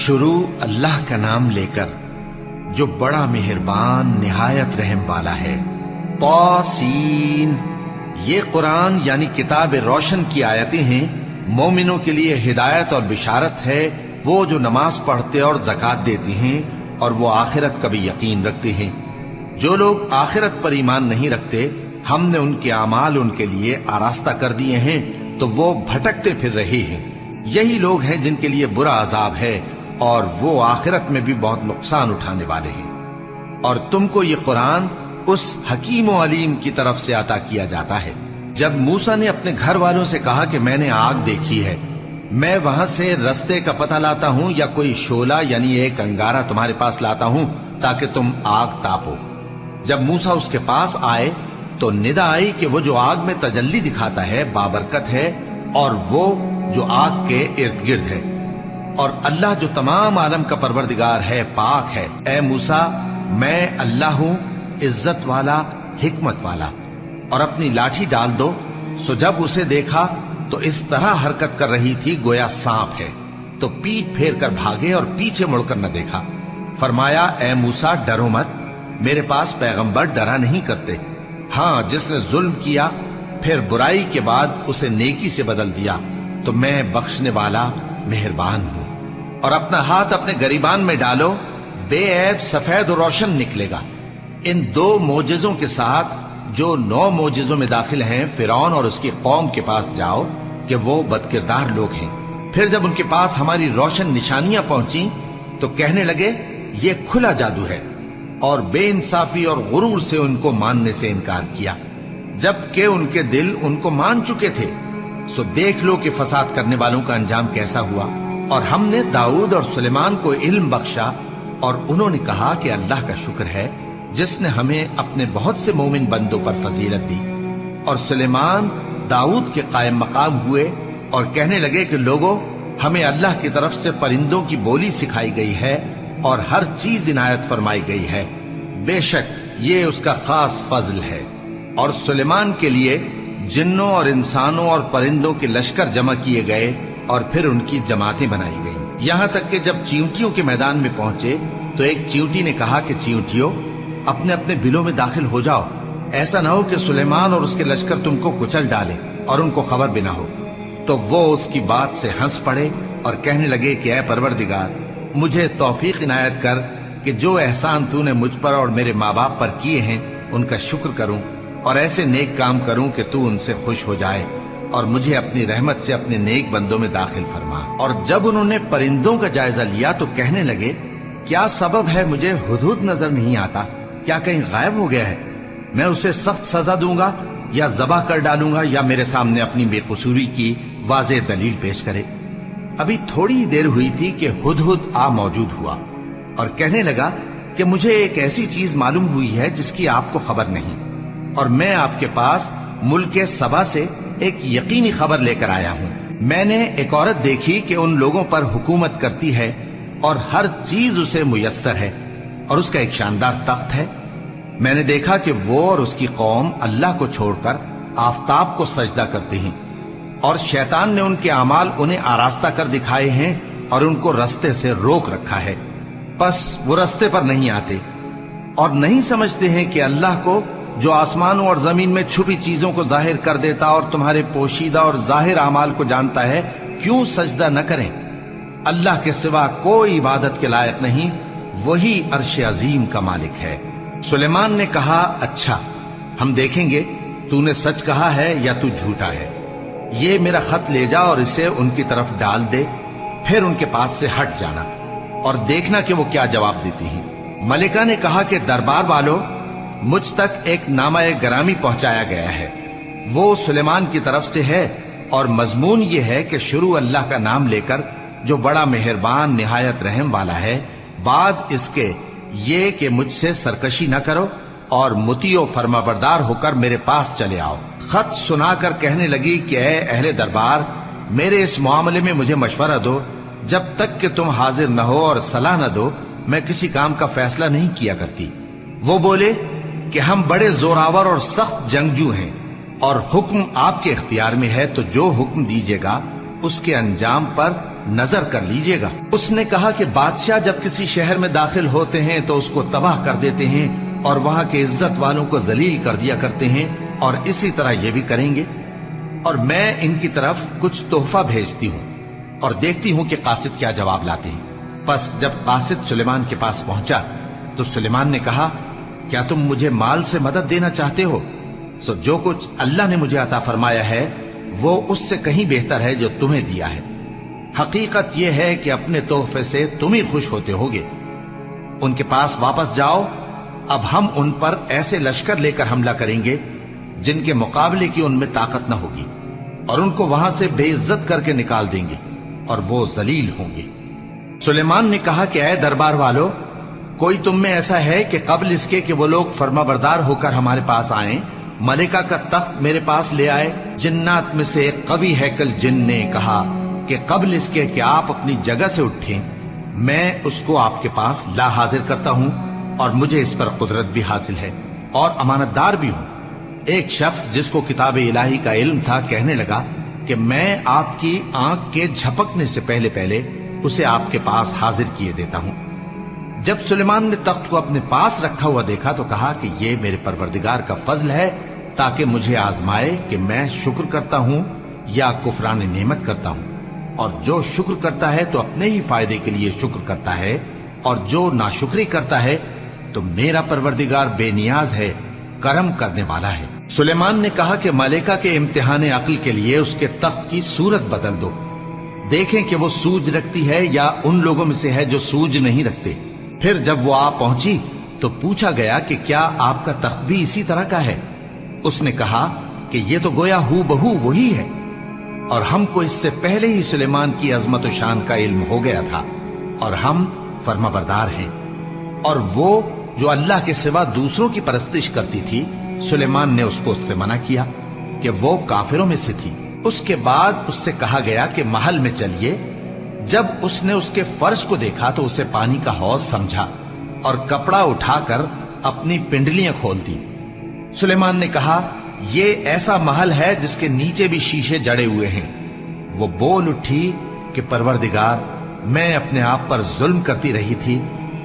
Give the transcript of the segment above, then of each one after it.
شروع اللہ کا نام لے کر جو بڑا مہربان نہایت رحم والا ہے۔ طاسین، یہ قرآن یعنی کتاب روشن کی آیتیں ہیں، مومنوں کے لیے ہدایت اور بشارت ہے، وہ جو نماز پڑھتے اور زکوٰۃ دیتے ہیں اور وہ آخرت کا بھی یقین رکھتے ہیں۔ جو لوگ آخرت پر ایمان نہیں رکھتے، ہم نے ان کے اعمال ان کے لیے آراستہ کر دیے ہیں تو وہ بھٹکتے پھر رہے ہیں۔ یہی لوگ ہیں جن کے لیے برا عذاب ہے اور وہ آخرت میں بھی بہت نقصان اٹھانے والے ہیں۔ اور تم کو یہ قرآن اس حکیم و علیم کی طرف سے عطا کیا جاتا ہے۔ جب موسیٰ نے اپنے گھر والوں سے کہا کہ میں نے آگ دیکھی ہے، میں وہاں سے رستے کا پتہ لاتا ہوں یا کوئی شعلہ یعنی ایک انگارہ تمہارے پاس لاتا ہوں تاکہ تم آگ تاپو۔ جب موسیٰ اس کے پاس آئے تو ندا آئی کہ وہ جو آگ میں تجلی دکھاتا ہے بابرکت ہے، اور وہ جو آگ کے ارد گرد ہے، اور اللہ جو تمام عالم کا پروردگار ہے پاک ہے۔ اے موسیٰ، میں اللہ ہوں، عزت والا، حکمت والا، اور اپنی لاٹھی ڈال دو۔ سو جب اسے دیکھا تو اس طرح حرکت کر رہی تھی گویا سانپ ہے، تو پیٹ پھیر کر بھاگے اور پیچھے مڑ کر نہ دیکھا۔ فرمایا، اے موسیٰ، ڈرو مت، میرے پاس پیغمبر ڈرا نہیں کرتے۔ ہاں، جس نے ظلم کیا پھر برائی کے بعد اسے نیکی سے بدل دیا تو میں بخشنے والا مہربان ہوں۔ اور اپنا ہاتھ اپنے گریبان میں ڈالو، بے عیب سفید و روشن نکلے گا۔ ان 2 معجزوں کے ساتھ جو 9 معجزوں میں داخل ہیں فرعون اور اس کی قوم کے پاس جاؤ کہ وہ بدکردار لوگ ہیں۔ پھر جب ان کے پاس ہماری روشن نشانیاں پہنچیں تو کہنے لگے یہ کھلا جادو ہے، اور بے انصافی اور غرور سے ان کو ماننے سے انکار کیا، جبکہ ان کے دل ان کو مان چکے تھے۔ سو دیکھ لو کہ فساد کرنے والوں کا انجام کیسا ہوا۔ اور ہم نے داؤد اور سلیمان کو علم بخشا، اور انہوں نے کہا کہ اللہ کا شکر ہے جس نے ہمیں اپنے بہت سے مومن بندوں پر فضیلت دی۔ اور سلیمان داؤد کے قائم مقام ہوئے اور کہنے لگے کہ لوگوں، ہمیں اللہ کی طرف سے پرندوں کی بولی سکھائی گئی ہے اور ہر چیز عنایت فرمائی گئی ہے، بے شک یہ اس کا خاص فضل ہے۔ اور سلیمان کے لیے جنوں اور انسانوں اور پرندوں کے لشکر جمع کیے گئے اور پھر ان کی جماعتیں بنائی گئیں، یہاں تک کہ جب چیونٹیوں کے میدان میں پہنچے تو ایک چیونٹی نے کہا کہ چیونٹیوں، اپنے اپنے بلوں میں داخل ہو جاؤ، ایسا نہ ہو کہ سلیمان اور اس کے لشکر تم کو کچل ڈالے اور ان کو خبر بھی نہ ہو۔ تو وہ اس کی بات سے ہنس پڑے اور کہنے لگے کہ اے پروردگار، مجھے توفیق عنایت کر کہ جو احسان تو نے مجھ پر اور میرے ماں باپ پر کیے ہیں ان کا شکر کروں، اور ایسے نیک کام کروں کہ تو ان سے خوش ہو جائے، اور مجھے اپنی رحمت سے اپنے نیک بندوں میں داخل فرما۔ اور جب انہوں نے پرندوں کا جائزہ لیا تو کہنے لگے کیا سبب ہے مجھے ہدہد نظر نہیں آتا؟ کیا کہیں غائب ہو گیا ہے؟ میں اسے سخت سزا دوں گا یا ذبح کر ڈالوں گا یا میرے سامنے اپنی بے قصوری کی واضح دلیل پیش کرے۔ ابھی تھوڑی دیر ہوئی تھی کہ ہدہد آ موجود ہوا اور کہنے لگا کہ مجھے ایک ایسی چیز معلوم ہوئی ہے جس کی آپ کو خبر نہیں، اور میں آپ کے پاس ملک سبا سے ایک یقینی خبر لے کر آیا ہوں۔ میں نے ایک عورت دیکھی کہ ان لوگوں پر حکومت کرتی ہے اور ہر چیز اسے میسر ہے، اور اس کا ایک شاندار تخت ہے۔ میں نے دیکھا کہ وہ اور اس کی قوم اللہ کو چھوڑ کر آفتاب کو سجدہ کرتے ہیں، اور شیطان نے ان کے اعمال انہیں آراستہ کر دکھائے ہیں اور ان کو رستے سے روک رکھا ہے، پس وہ رستے پر نہیں آتے، اور نہیں سمجھتے ہیں کہ اللہ کو جو آسمانوں اور زمین میں چھپی چیزوں کو ظاہر کر دیتا اور تمہارے پوشیدہ اور ظاہر اعمال کو جانتا ہے، کیوں سجدہ نہ کریں؟ اللہ کے سوا کوئی عبادت کے لائق نہیں، وہی عرش عظیم کا مالک ہے۔ سلیمان نے کہا اچھا، ہم دیکھیں گے تو نے سچ کہا ہے یا تو جھوٹا ہے۔ یہ میرا خط لے جا اور اسے ان کی طرف ڈال دے، پھر ان کے پاس سے ہٹ جانا اور دیکھنا کہ وہ کیا جواب دیتی ہیں۔ ملکہ نے کہا کہ دربار والو، مجھ تک ایک نامہ گرامی پہنچایا گیا ہے، وہ سلیمان کی طرف سے ہے، اور مضمون یہ ہے کہ شروع اللہ کا نام لے کر جو بڑا مہربان نہایت رحم والا ہے، بعد اس کے یہ کہ مجھ سے سرکشی نہ کرو اور مطیع و فرما بردار ہو کر میرے پاس چلے آؤ۔ خط سنا کر کہنے لگی کہ اے اہل دربار، میرے اس معاملے میں مجھے مشورہ دو، جب تک کہ تم حاضر نہ ہو اور صلاح نہ دو میں کسی کام کا فیصلہ نہیں کیا کرتی۔ وہ بولے کہ ہم بڑے زوراور اور سخت جنگجو ہیں، اور حکم آپ کے اختیار میں ہے، تو جو حکم دیجیے گا اس کے انجام پر नजर कर लीजिएगा। उसने कहा कि बादशाह जब किसी शहर में दाखिल होते हैं तो उसको तबाह कर देते हैं और वहां के इज्जत वालों को जलील कर दिया करते हैं, और इसी तरह ये भी करेंगे। और मैं इनकी तरफ कुछ तोहफा भेजती हूँ और देखती हूँ कि कासिद क्या जवाब लाते हैं। बस जब कासिद सुलेमान के पास पहुंचा तो सुलेमान ने कहा, क्या तुम मुझे माल से मदद देना चाहते हो? सो जो कुछ अल्लाह ने मुझे अता फरमाया है वो उससे कहीं बेहतर है जो तुम्हें दिया है। हकीकत यह है कि अपने तोहफे से तुम ही खुश होते होगे। उनके पास वापस जाओ, अब हम उन पर ऐसे लश्कर लेकर हमला करेंगे जिनके मुकाबले की उनमें ताकत न होगी, और उनको वहां से बेइज्जत करके निकाल देंगे और वो जलील होंगे। सुलेमान ने कहा कि ऐ दरबार वालों, कोई तुम में ऐसा है कि कबल इसके कि वो लोग फर्माबरदार होकर हमारे पास आए, मलिका का तख्त मेरे पास ले आए? जिन्नात में से एक कवि हैकल जिन ने कहा कि कबल इसके कि आप अपनी जगह से उठें, मैं उसको आपके पास ला हाजिर करता हूं, और मुझे इस पर कुदरत भी हासिल है और अमानतदार भी हूं। एक शख्स जिसको किताब इलाही का इल्म था कहने लगा कि मैं आपकी आंख के झपकने से पहले पहले उसे आपके पास हाजिर किए देता हूं। जब सुलेमान ने तख्त को अपने पास रखा हुआ देखा तो कहा कि ये मेरे परवरदिगार का फजल है ताकि मुझे आजमाए कि मैं शुक्र करता हूं या कुफरान नेमत करता हूं, और जो शुक्र करता है तो अपने ही फायदे के लिए शुक्र करता है, और जो नाशुक्री करता है तो मेरा परवरदिगार बेनियाज है, करम करने वाला है। सुलेमान ने कहा कि मलिका के इम्तिहान अक्ल के लिए उसके तख्त की सूरत बदल दो, देखें कि वो सूझ रखती है या उन लोगों में से है जो सूझ नहीं रखते। फिर जब वो आ पहुंची तो पूछा गया कि क्या आपका तख्त भी इसी तरह का है? उसने कहा कि ये तो गोया हू बहू वही है, और हमको इससे पहले ही सुलेमान की अजमत व शान का इल्म हो गया था, और हम फर्माबरदार हैं। और वो जो अल्लाह के सिवा दूसरों की परस्तिश करती थी, सुलेमान ने उसको उससे मना किया कि वो काफिरों में से थी। उसके बाद उससे कहा गया कि महल में चलिए। जब उसने उसके फर्श को देखा तो उसे पानी का हौज समझा और कपड़ा उठाकर अपनी पिंडलियां खोल दी। सुलेमान ने कहा, ये ऐसा महल है जिसके नीचे भी शीशे जड़े हुए हैं। वो बोल उठी कि परवरदिगार, मैं अपने आप पर जुल्म करती रही थी,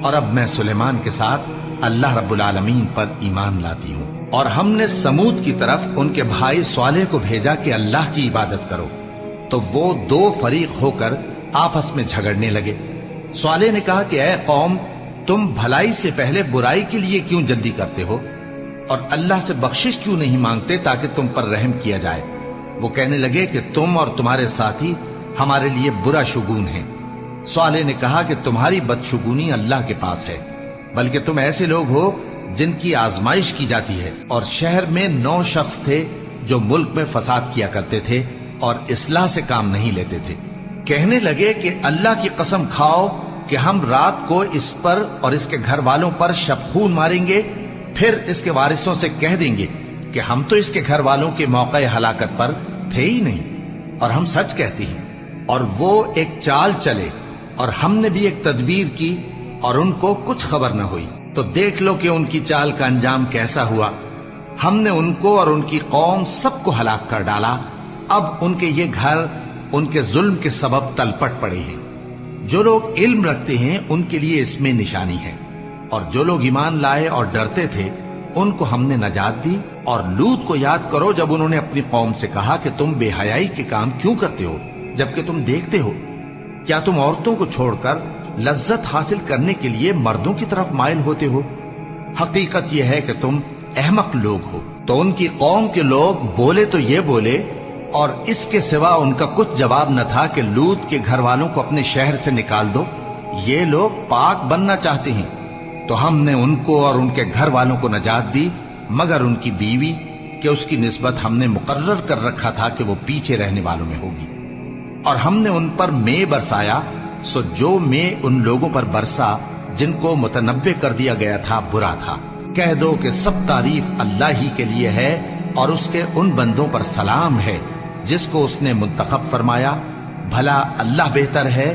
और अब मैं सुलेमान के साथ अल्लाह रब्बुल आलमीन पर ईमान लाती हूं। और हमने समूद की तरफ उनके भाई स्वालेह को भेजा कि अल्लाह की इबादत करो, तो वो दो फरीक होकर आपस में झगड़ने लगे। स्वालेह ने कहा कि ऐ कौम, तुम भलाई से पहले बुराई के लिए क्यों जल्दी करते हो, और अल्लाह से बख्शिश क्यों नहीं मांगते ताकि तुम पर रहम किया जाए? वो कहने लगे कि तुम और तुम्हारे साथी हमारे लिए बुरा शुगून हैं। स्वालेह ने कहा कि तुम्हारी बदशुगूनी अल्लाह के पास है, बल्कि तुम ऐसे लोग हो जिनकी आजमाइश की जाती है। और शहर में 9 शख्स थे जो मुल्क में फसाद किया करते थे और इस्लाह से काम नहीं लेते थे। कहने लगे कि अल्लाह की कसम खाओ कि हम रात को इस पर और इसके घर वालों पर शबखून मारेंगे, फिर इसके वारिसों से कह देंगे कि हम तो इसके घर वालों के मौके हलाकत पर थे ही नहीं, और हम सच कहते हैं। और वो एक चाल चले, और हमने भी एक तदबीर की, और उनको कुछ खबर न हुई। तो देख लो कि उनकी चाल का अंजाम कैसा हुआ। हमने उनको और उनकी कौम सबको हलाक कर डाला। अब उनके ये घर उनके जुल्म के सबब तलपट पड़े हैं। जो लोग इल्म रखते हैं उनके लिए इसमें निशानी है, और जो लोग ईमान लाए और डरते थे उनको हमने नजात दी। और लूत को याद करो जब उन्होंने अपनी कौम से कहा कि तुम बेहयाई के काम क्यों करते हो जबकि तुम देखते हो? क्या तुम औरतों को छोड़कर लज्जत हासिल करने के लिए मर्दों की तरफ माइल होते हो? हकीकत यह है कि तुम अहमक लोग हो। तो उनकी कौम के लोग बोले तो ये बोले, और इसके सिवा उनका कुछ जवाब न था कि लूत के घर वालों को अपने शहर से निकाल दो, ये लोग पाक बनना चाहते हैं। तो हमने उनको और उनके घर वालों को नजात दी, मगर उनकी बीवी कि उसकी निस्बत हमने मुकर्रर कर रखा था कि वो पीछे रहने वालों में होगी। और हमने उन पर मे बरसाया, सो जो मे उन लोगों पर बरसा जिनको मुतनब्बे कर दिया गया था बुरा था। कह दो कि सब तारीफ अल्लाह ही के लिए है, और उसके उन बंदों पर सलाम है जिसको उसने मुंतखब फरमाया। भला अल्लाह बेहतर है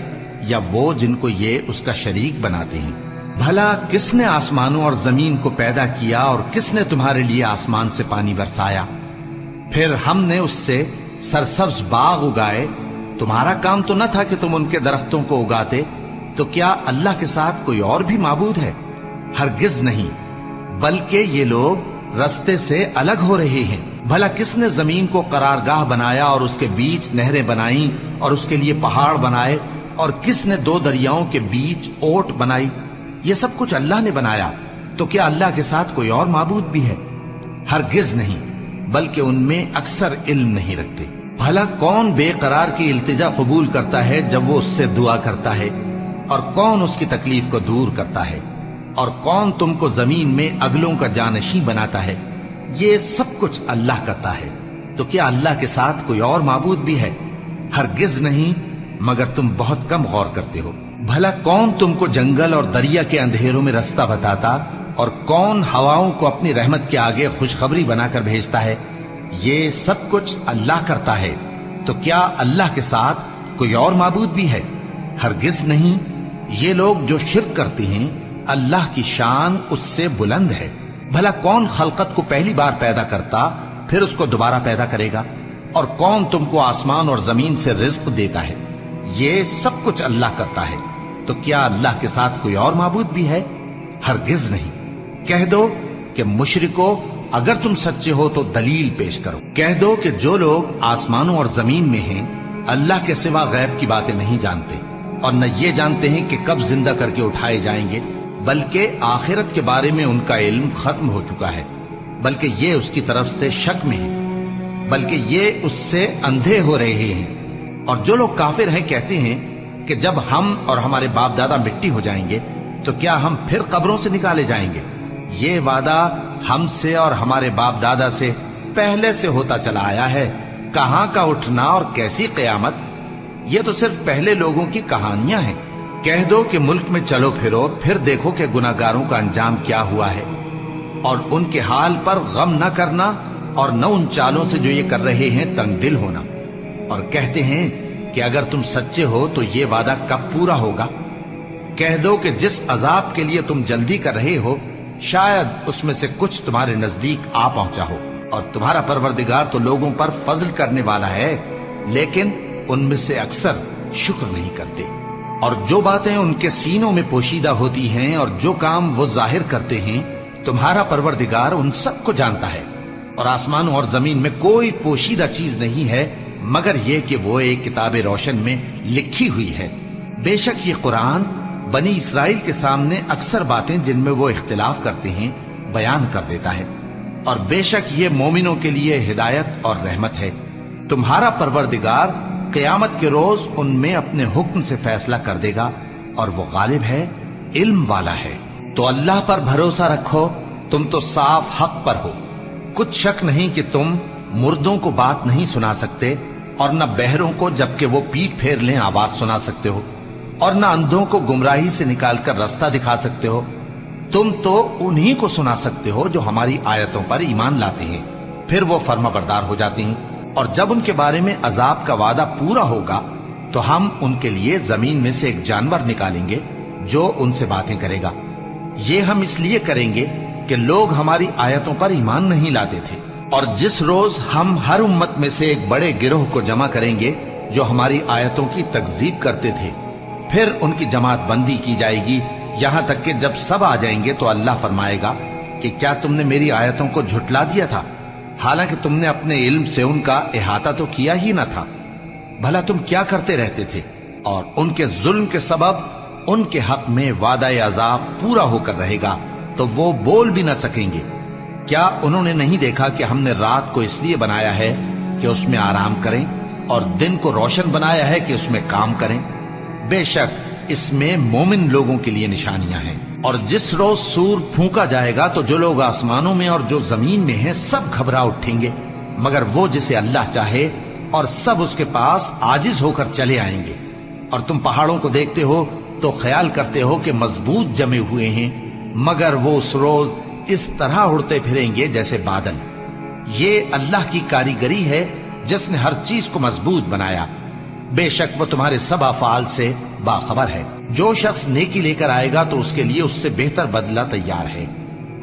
या वो जिनको ये उसका शरीक बनाते हैं? भला किसने आसमानों और जमीन को पैदा किया, और किसने तुम्हारे लिए आसमान से पानी बरसाया? फिर हमने उससे सरसब्ज बाग उगाए तुम्हारा काम तो न था कि तुम उनके दरख्तों को उगाते, तो क्या अल्लाह के साथ कोई और भी माबूद है? हरगिज नहीं, बल्कि ये लोग रस्ते से अलग हो रहे हैं। भला किसने जमीन को करारगाह बनाया और उसके बीच नहरें बनाई और उसके लिए पहाड़ बनाए, और किसने दो दरियाओं के बीच ओट बनाई? ये सब कुछ अल्लाह ने बनाया, तो क्या अल्लाह के साथ कोई और माबूद भी है? हरगिज नहीं, बल्कि उनमें अक्सर इल्म नहीं रखते। भला कौन बेकरार की इल्तिजा कबूल करता है जब वो उससे दुआ करता है, और कौन उसकी तकलीफ को दूर करता है, और कौन तुमको जमीन में अगलों का जानशी बनाता है? ये सब कुछ अल्लाह करता है, तो क्या अल्लाह के साथ कोई और माबूद भी है? हरगिज नहीं, मगर तुम बहुत कम गौर करते हो। भला कौन तुमको जंगल और दरिया के अंधेरों में रास्ता बताता, और कौन हवाओं को अपनी रहमत के आगे खुशखबरी बनाकर भेजता है? ये सब कुछ अल्लाह करता है, तो क्या अल्लाह के साथ कोई और माबूद भी है? हरगिज नहीं। ये लोग जो शिर्क करते हैं, अल्लाह की शान उससे बुलंद है। भला कौन खलकत को पहली बार पैदा करता, फिर उसको दोबारा पैदा करेगा? और कौन तुमको आसमान और जमीन से रिज्क देता है? ये सब कुछ अल्लाह करता है, तो क्या अल्लाह के साथ कोई और माबूद भी है? हरगिज नहीं। कह दो कि मुशरिको, अगर तुम सच्चे हो तो दलील पेश करो। कह दो कि जो लोग आसमानों और जमीन में हैं, अल्लाह के सिवा गैब की बातें नहीं जानते, और न ये जानते हैं कि कब जिंदा करके उठाए जाएंगे, बल्कि आखिरत के बारे में उनका इल्म खत्म हो चुका है, बल्कि ये उसकी तरफ से शक में है, बल्कि ये उससे अंधे हो रहे हैं। और जो लोग काफिर हैं कहते हैं कि जब हम और हमारे बाप दादा मिट्टी हो जाएंगे, तो क्या हम फिर कब्रों से निकाले जाएंगे? ये वादा हमसे और हमारे बाप दादा से पहले से होता चला आया है। कहां का उठना और कैसी क़यामत? ये तो सिर्फ पहले लोगों की कहानियां हैं। कह दो कि मुल्क में चलो फिरो, फिर देखो कि गुनाहगारों का अंजाम क्या हुआ है, और उनके हाल पर गम न करना, और न उन चालों से जो ये कर रहे हैं तंग दिल होना। और कहते हैं कि अगर तुम सच्चे हो तो ये वादा कब पूरा होगा? कह दो कि जिस अजाब के लिए तुम जल्दी कर रहे हो, शायद उसमें से कुछ तुम्हारे नजदीक आ पहुंचा हो, और तुम्हारा परवरदिगार तो लोगों पर फजल करने वाला है, लेकिन उनमें से अक्सर शुक्र नहीं करते। और जो बातें उनके सीनों में पोशीदा होती हैं और जो काम वो जाहिर करते हैं, तुम्हारा परवरदिगार उन सब को जानता है। और आसमानों और जमीन में कोई पोशीदा चीज नहीं है मगर ये कि वो एक किताब रोशन में लिखी हुई है। बेशक ये कुरान बनी इसराइल के सामने अक्सर बातें जिनमें वो इख्तिलाफ करते हैं बयान कर देता है, और बेशक ये मोमिनों के लिए हिदायत और रहमत है। तुम्हारा परवरदिगार क़यामत के रोज उनमें अपने हुक्म से फैसला कर देगा, और वो गालिब है, इल्म वाला है। तो अल्लाह पर भरोसा रखो, तुम तो साफ हक पर हो। कुछ शक नहीं कि तुम मुर्दों को बात नहीं सुना सकते, और न बहरों को जबकि वो पीठ फेर लें आवाज सुना सकते हो, और न अंधों को गुमराही से निकालकर रास्ता दिखा सकते हो। तुम तो उन्हीं को सुना सकते हो जो हमारी आयतों पर ईमान लाते हैं, फिर वो फर्माबरदार हो जाते हैं। और जब उनके बारे में अजाब का वादा पूरा होगा तो हम उनके लिए जमीन में से एक जानवर निकालेंगे जो उनसे बातें करेगा। ये हम इसलिए करेंगे कि लोग हमारी आयतों पर ईमान नहीं लाते थे। और जिस रोज हम हर उम्मत में से एक बड़े गिरोह को जमा करेंगे जो हमारी आयतों की तकजीब करते थे, फिर उनकी जमात बंदी की जाएगी, यहां तक कि जब सब आ जाएंगे तो अल्लाह फरमाएगा कि क्या तुमने मेरी आयतों को झुटला दिया था, हालांकि तुमने अपने इल्म से उनका इहाता तो किया ही न था। भला तुम क्या करते रहते थे? और उनके जुल्म के सबब उनके हक में वादा अजाब पूरा होकर रहेगा, तो वो बोल भी न सकेंगे। क्या उन्होंने नहीं देखा कि हमने रात को इसलिए बनाया है कि उसमें आराम करें, और दिन को रोशन बनाया है कि उसमें काम करें? बेशक इसमें मोमिन लोगों के लिए निशानियां हैं। और जिस रोज सूर फूंका जाएगा तो जो लोग आसमानों में और जो जमीन में हैं सब घबरा उठेंगे, मगर वो जिसे अल्लाह चाहे, और सब उसके पास आजिज होकर चले आएंगे। और तुम पहाड़ों को देखते हो तो ख्याल करते हो कि मजबूत जमे हुए हैं, मगर वो उस रोज इस तरह उड़ते फिरेंगे जैसे बादल। ये अल्लाह की कारीगरी है जिसने हर चीज को मजबूत बनाया। बेशक वो तुम्हारे सब अफआल से बाखबर है। जो शख्स नेकी लेकर आएगा तो उसके लिए उससे बेहतर बदला तैयार है,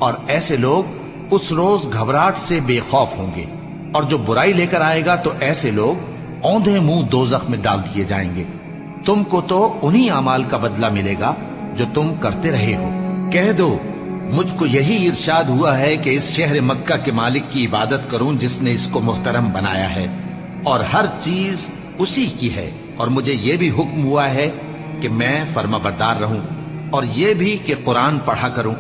और ऐसे लोग उस रोज घबराहट से बेखौफ होंगे। और जो बुराई लेकर आएगा तो ऐसे लोग औंधे मुंह दोजख में डाल दिए जाएंगे। तुमको तो उन्हीं अमाल का बदला मिलेगा जो तुम करते रहे हो। कह दो, मुझको यही इरशाद हुआ है कि इस शहर मक्का के मालिक की इबादत करूं जिसने इसको मुहतरम बनाया है और हर चीज उसी की है, और मुझे यह भी हुक्म हुआ है कि मैं फर्माबरदार रहूं और यह भी कि कुरान पढ़ा करूं।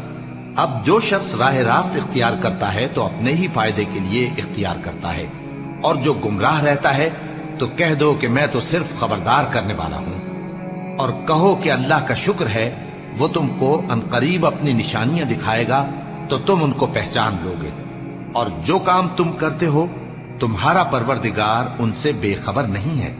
अब जो शख्स राह रास्त इख्तियार करता है तो अपने ही फायदे के लिए इख्तियार करता है, और जो गुमराह रहता है तो कह दो कि मैं तो सिर्फ खबरदार करने वाला हूं। और कहो कि अल्लाह का शुक्र है, वो तुमको अनकरीब अपनी निशानियां दिखाएगा तो तुम उनको पहचान लोगे, और जो काम तुम करते हो तुम्हारा परवरदिगार उनसे बेखबर नहीं है।